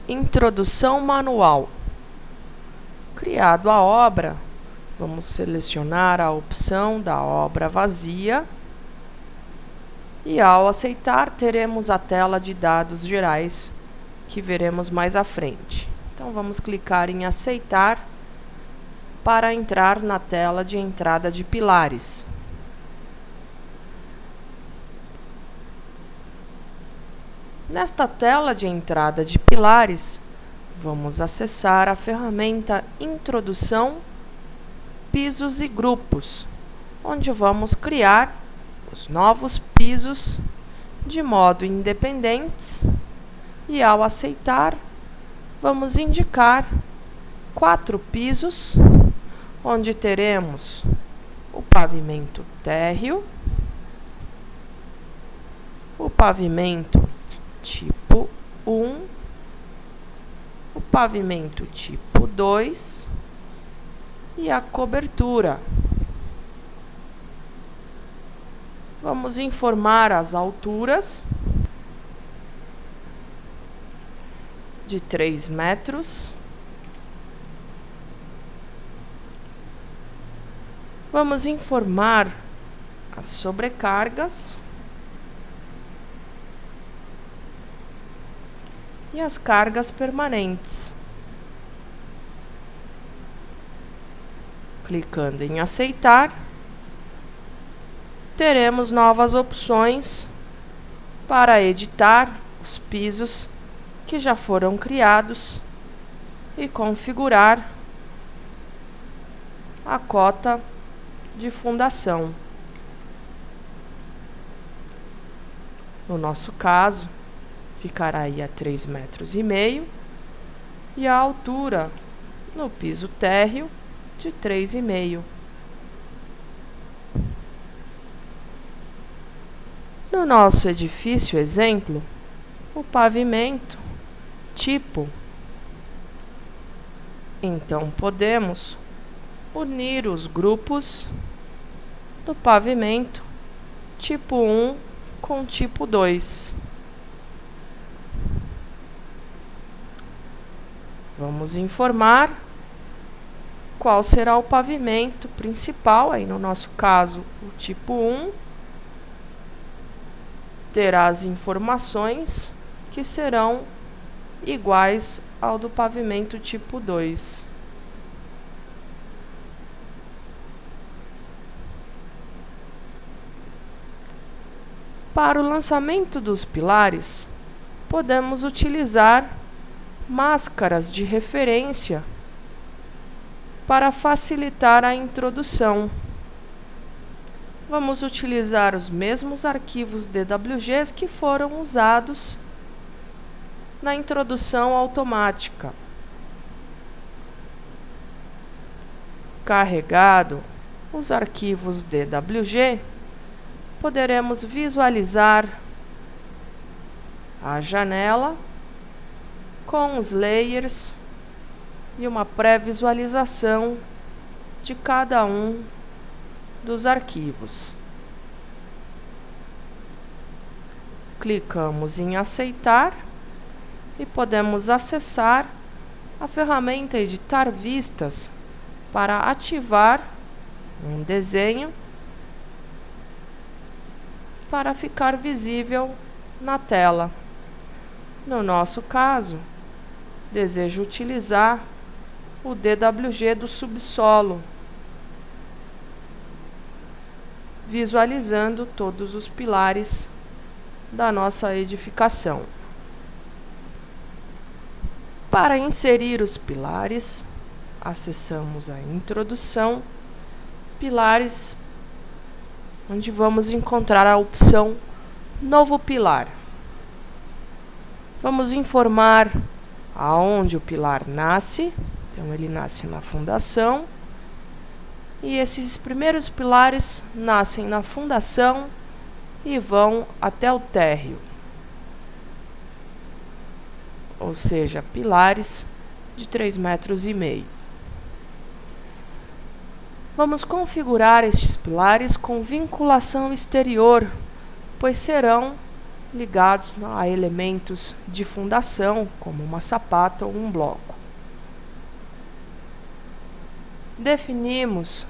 Introdução manual. Criado a obra, vamos selecionar a opção da obra vazia e, ao aceitar, teremos a tela de dados gerais que veremos mais à frente. Então, vamos clicar em aceitar para entrar na tela de entrada de pilares. Nesta tela de entrada de pilares, vamos acessar a ferramenta Introdução, Pisos e Grupos, onde vamos criar os novos pisos de modo independentes e, ao aceitar, vamos indicar 4 pisos, onde teremos o pavimento térreo, o pavimento tipo 1, o pavimento tipo 2 e a cobertura. Vamos informar as alturas de 3 metros. Vamos informar as sobrecargas e as cargas permanentes. Clicando em aceitar, teremos novas opções para editar os pisos que já foram criados e configurar a cota de fundação. No nosso caso, ficará aí a 3,5 metros e a altura no piso térreo de 3,5. No nosso edifício exemplo, o pavimento tipo. Então, podemos unir os grupos do pavimento tipo 1 com tipo 2. Vamos informar qual será o pavimento principal, aí no nosso caso o tipo 1 terá as informações que serão iguais ao do pavimento tipo 2. Para o lançamento dos pilares, podemos utilizar máscaras de referência para facilitar a introdução. Vamos utilizar os mesmos arquivos DWGs que foram usados na introdução automática. Carregado os arquivos DWG, poderemos visualizar a janela com os layers e uma pré-visualização de cada um dos arquivos. Clicamos em aceitar e podemos acessar a ferramenta Editar Vistas para ativar um desenho para ficar visível na tela. No nosso caso, desejo utilizar o DWG do subsolo, visualizando todos os pilares da nossa edificação. Para inserir os pilares, acessamos a Introdução, Pilares, onde vamos encontrar a opção Novo Pilar. Vamos informar aonde o pilar nasce. Então, ele nasce na fundação. E esses primeiros pilares nascem na fundação e vão até o térreo. Ou seja, pilares de 3,5 metros. Vamos configurar estes pilares com vinculação exterior, pois serão ligados a elementos de fundação, como uma sapata ou um bloco. Definimos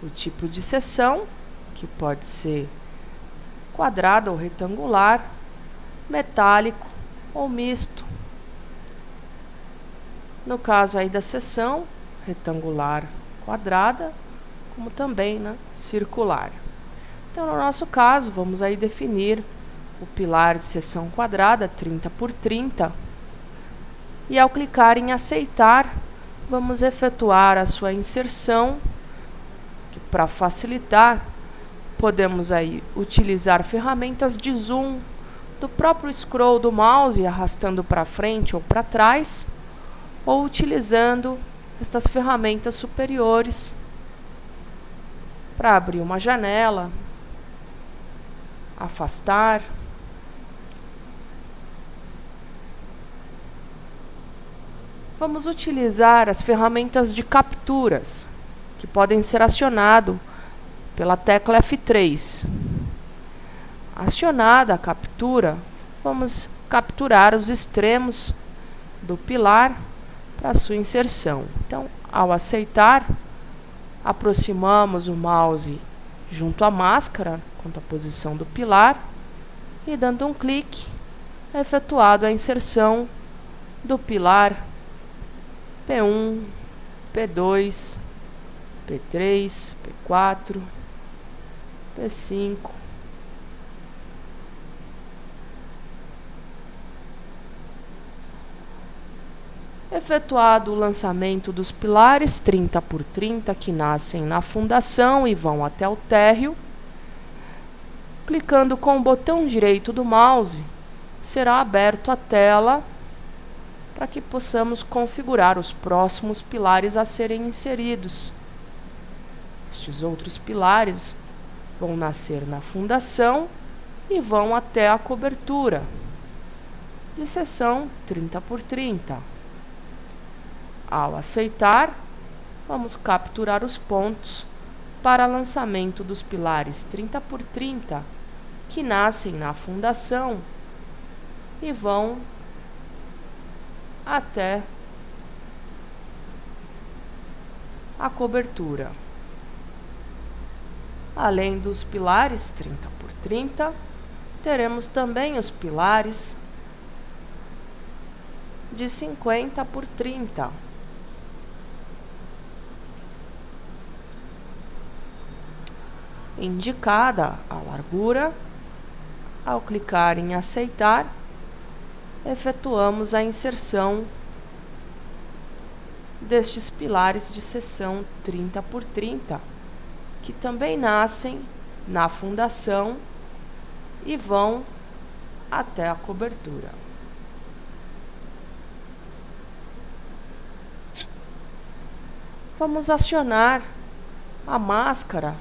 o tipo de seção, que pode ser quadrada ou retangular, metálico ou misto. No caso aí da seção, retangular, quadrada, como também, circular. Então, no nosso caso, vamos aí definir o pilar de seção quadrada 30 por 30 e ao clicar em aceitar, vamos efetuar a sua inserção, que para facilitar, podemos aí utilizar ferramentas de zoom do próprio scroll do mouse, arrastando para frente ou para trás, ou utilizando estas ferramentas superiores para abrir uma janela, afastar. Vamos utilizar as ferramentas de capturas, que podem ser acionadas pela tecla F3. Acionada a captura, vamos capturar os extremos do pilar para sua inserção. Então, ao aceitar, aproximamos o mouse junto à máscara, quanto à posição do pilar, e dando um clique, é efetuado a inserção do pilar P1, P2, P3, P4, P5. Efetuado o lançamento dos pilares 30 por 30 que nascem na fundação e vão até o térreo, clicando com o botão direito do mouse, será aberto a tela para que possamos configurar os próximos pilares a serem inseridos. Estes outros pilares vão nascer na fundação e vão até a cobertura de seção 30 por 30. Ao aceitar, vamos capturar os pontos para lançamento dos pilares 30 por 30 que nascem na fundação e vão até a cobertura. Além dos pilares 30 por 30, teremos também os pilares de 50 por 30. Indicada a largura, ao clicar em aceitar, efetuamos a inserção destes pilares de seção 30 por 30, que também nascem na fundação e vão até a cobertura. Vamos acionar a máscara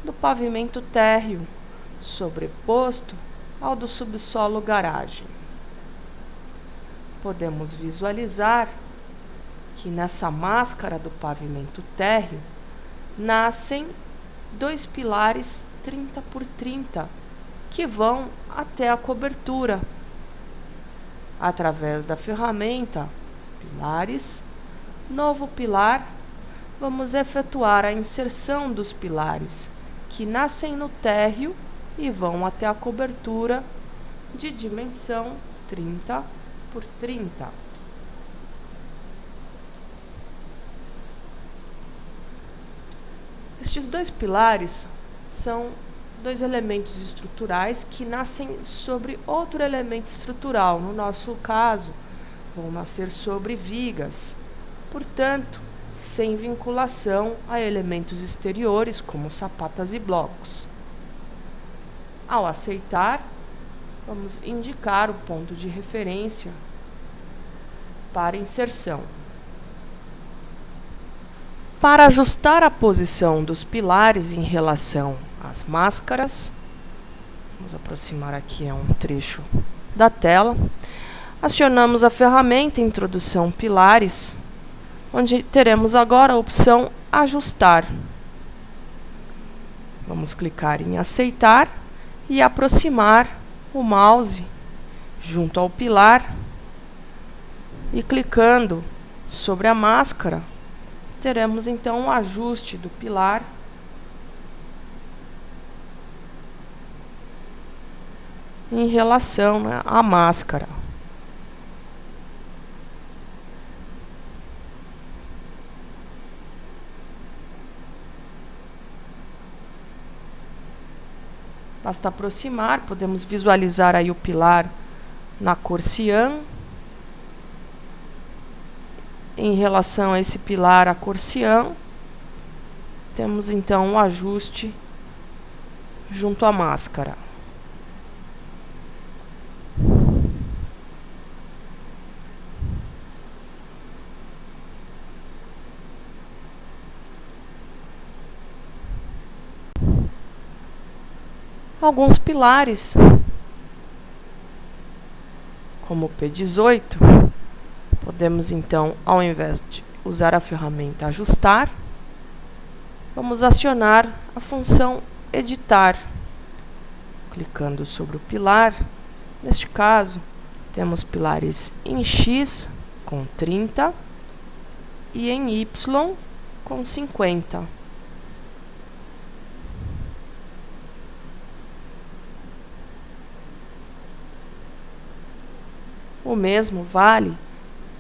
do pavimento térreo sobreposto ao do subsolo garagem. Podemos visualizar que nessa máscara do pavimento térreo nascem dois pilares 30 por 30 que vão até a cobertura. Através da ferramenta Pilares, Novo Pilar, vamos efetuar a inserção dos pilares que nascem no térreo e vão até a cobertura de dimensão 30 por 30. Estes dois pilares são dois elementos estruturais que nascem sobre outro elemento estrutural. No nosso caso, vão nascer sobre vigas, portanto, sem vinculação a elementos exteriores, como sapatas e blocos. Ao aceitar, vamos indicar o ponto de referência para inserção. Para ajustar a posição dos pilares em relação às máscaras, vamos aproximar aqui um trecho da tela, acionamos a ferramenta Introdução Pilares, onde teremos agora a opção Ajustar. Vamos clicar em Aceitar e aproximar o mouse junto ao pilar e clicando sobre a máscara, teremos então um ajuste do pilar em relação, né, à máscara. Basta aproximar, podemos visualizar aí o pilar na cor cian. Em relação a esse pilar a cor cian, temos então um ajuste junto à máscara. Alguns pilares, como o P18, podemos então, ao invés de usar a ferramenta ajustar, vamos acionar a função editar. Clicando sobre o pilar, neste caso, temos pilares em X com 30 e em Y com 50. O mesmo vale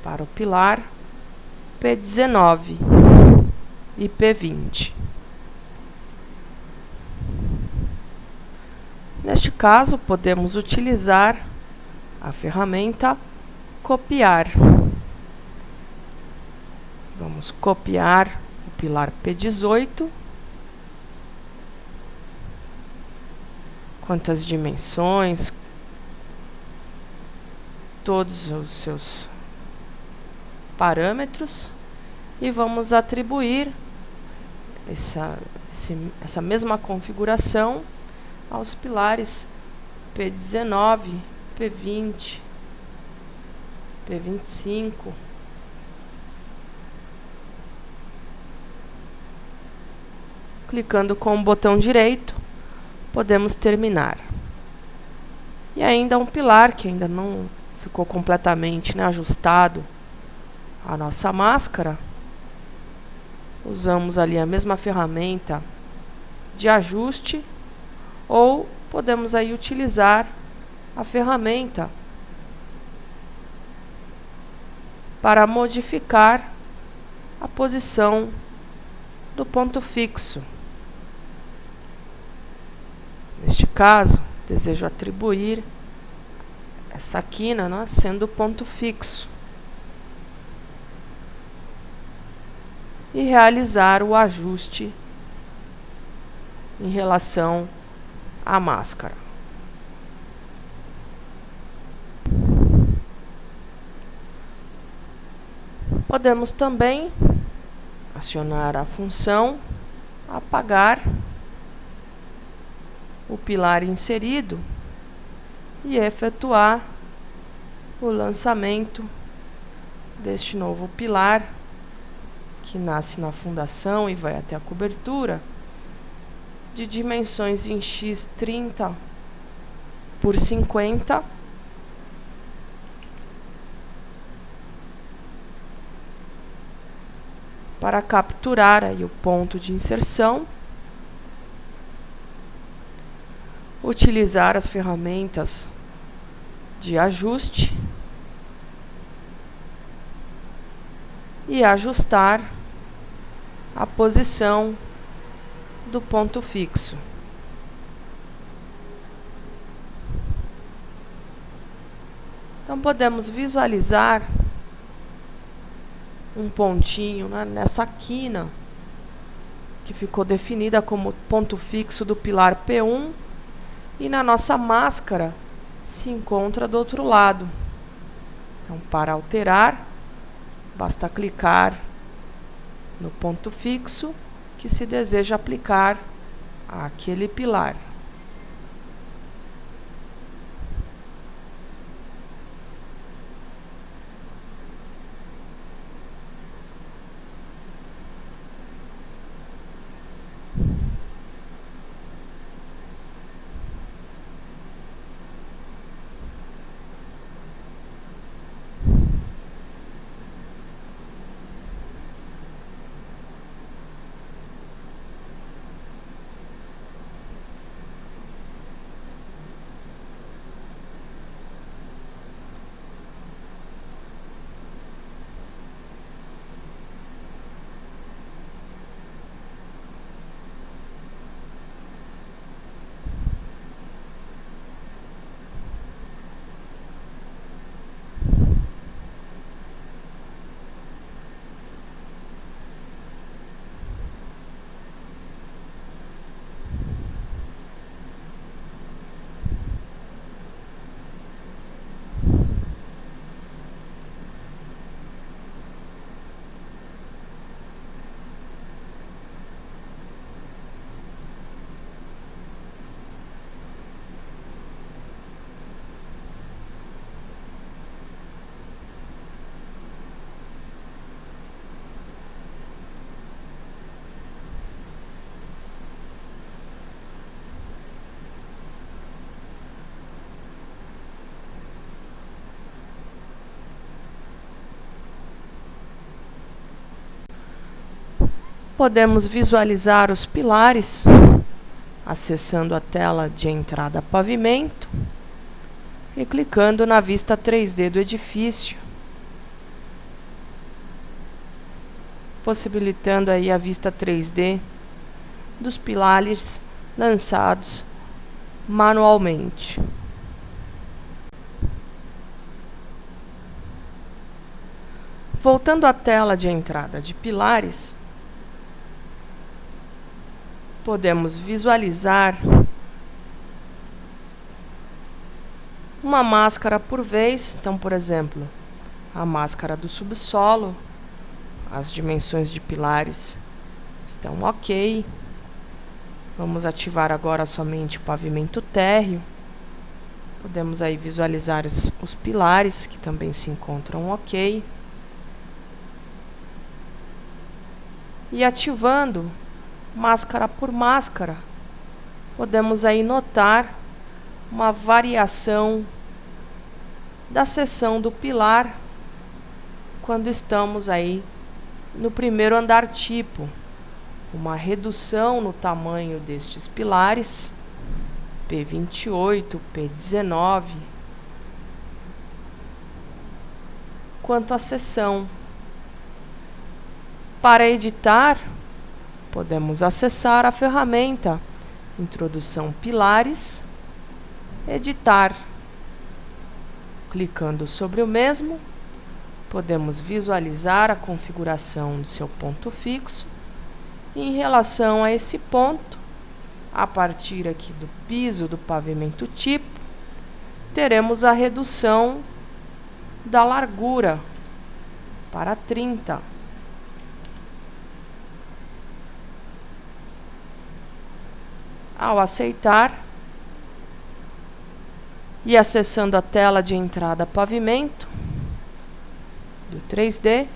para o pilar P19 e P20. Neste caso, podemos utilizar a ferramenta copiar. Vamos copiar o pilar P18. Quantas dimensões, todos os seus parâmetros, e vamos atribuir essa mesma configuração aos pilares P19, P20, P25. Clicando com o botão direito, podemos terminar. E ainda um pilar que ainda não ficou completamente, né, ajustado à nossa máscara. Usamos ali a mesma ferramenta de ajuste, ou podemos aí utilizar a ferramenta para modificar a posição do ponto fixo. Neste caso, desejo atribuir essa quina, né, sendo o ponto fixo, e realizar o ajuste em relação à máscara. Podemos também acionar a função apagar o pilar inserido e efetuar o lançamento deste novo pilar, que nasce na fundação e vai até a cobertura, de dimensões em X 30 por 50, para capturar aí o ponto de inserção, utilizar as ferramentas de ajuste e ajustar a posição do ponto fixo. Então podemos visualizar um pontinho, né, nessa quina que ficou definida como ponto fixo do pilar P1, e na nossa máscara se encontra do outro lado. Então, para alterar, basta clicar no ponto fixo que se deseja aplicar àquele pilar. Podemos visualizar os pilares acessando a tela de entrada pavimento e clicando na vista 3D do edifício, possibilitando aí a vista 3D dos pilares lançados manualmente. Voltando à tela de entrada de pilares, podemos visualizar uma máscara por vez. Então, por exemplo, a máscara do subsolo, as dimensões de pilares estão ok. Vamos ativar agora somente o pavimento térreo. Podemos aí visualizar os pilares, que também se encontram ok. E ativando máscara por máscara, podemos aí notar uma variação da seção do pilar quando estamos aí no primeiro andar tipo. Uma redução no tamanho destes pilares, P28, P19. Quanto à seção, para editar, podemos acessar a ferramenta Introdução Pilares, Editar. Clicando sobre o mesmo, podemos visualizar a configuração do seu ponto fixo. Em relação a esse ponto, a partir aqui do piso do pavimento tipo, teremos a redução da largura para 30. Ao aceitar e acessando a tela de entrada pavimento do 3D,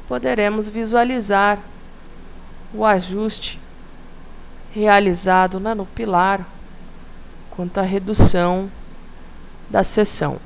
poderemos visualizar o ajuste realizado no pilar quanto à redução da seção.